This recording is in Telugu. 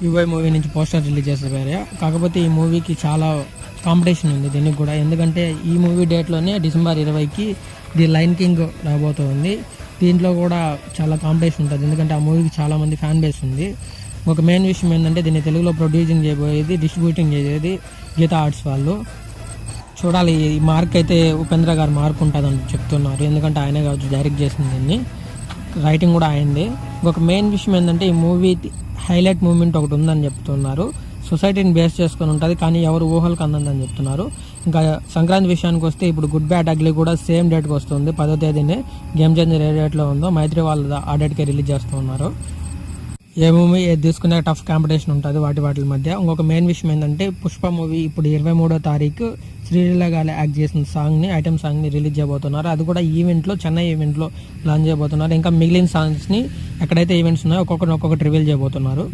యువై మూవీ నుంచి పోస్టర్ రిలీజ్ చేసేవారు. కాకపోతే ఈ మూవీకి చాలా కాంపిటీషన్ ఉంది దీనికి కూడా. ఎందుకంటే ఈ మూవీ డేట్లోనే డిసెంబర్ 20కి ది లయన్ కింగ్ రాబోతుంది. దీంట్లో కూడా చాలా కాంపిటీషన్ ఉంటుంది, ఎందుకంటే ఆ మూవీకి చాలామంది ఫ్యాన్ బేస్ ఉంది. ఒక మెయిన్ విషయం ఏంటంటే దీన్ని తెలుగులో ప్రొడ్యూసింగ్ చేయబోయేది, డిస్ట్రిబ్యూటింగ్ చేసేది గీతా ఆర్ట్స్ వాళ్ళు. చూడాలి, ఈ మార్క్ అయితే ఉపేంద్ర గారు మార్క్ ఉంటుందని చెప్తున్నారు, ఎందుకంటే ఆయనే కావచ్చు డైరెక్ట్ చేసింది దీన్ని, రైటింగ్ కూడా అయింది. ఇంకొక మెయిన్ విషయం ఏంటంటే ఈ మూవీ హైలైట్ మూమెంట్ ఒకటి ఉందని చెప్తున్నారు. సొసైటీని బేస్ చేసుకొని ఉంటుంది, కానీ ఎవరు ఊహలకు అందని చెప్తున్నారు. ఇంకా సంక్రాంతి విషయానికి వస్తే ఇప్పుడు గుడ్ బ్యాడ్ అగ్లీ కూడా సేమ్ డేట్కి వస్తుంది, 10వ తేదీనే. గేమ్ చేంజర్ ఏ డేట్లో ఉందో మైత్రి వాళ్ళు ఆ డేట్కే రిలీజ్ చేస్తూ ఉన్నారు. ఏ మూవీ ఏది తీసుకునే టఫ్ కాంపిటీషన్ ఉంటుంది వాటి మధ్య. ఇంకొక మెయిన్ విషయం ఏంటంటే పుష్ప మూవీ ఇప్పుడు 23వ తారీఖు శ్రీలీల గారు యాక్ట్ చేసిన సాంగ్ని, ఐటమ్ సాంగ్ని రిలీజ్ చేయబోతున్నారు. అది కూడా ఈవెంట్లో, చెన్నై ఈవెంట్లో లాంచ్ చేయబోతున్నారు. ఇంకా మిగిలిన సాంగ్స్ని ఎక్కడైతే ఈవెంట్స్ ఉన్నాయో ఒక్కొక్కటి రివీల్ చేయబోతున్నారు.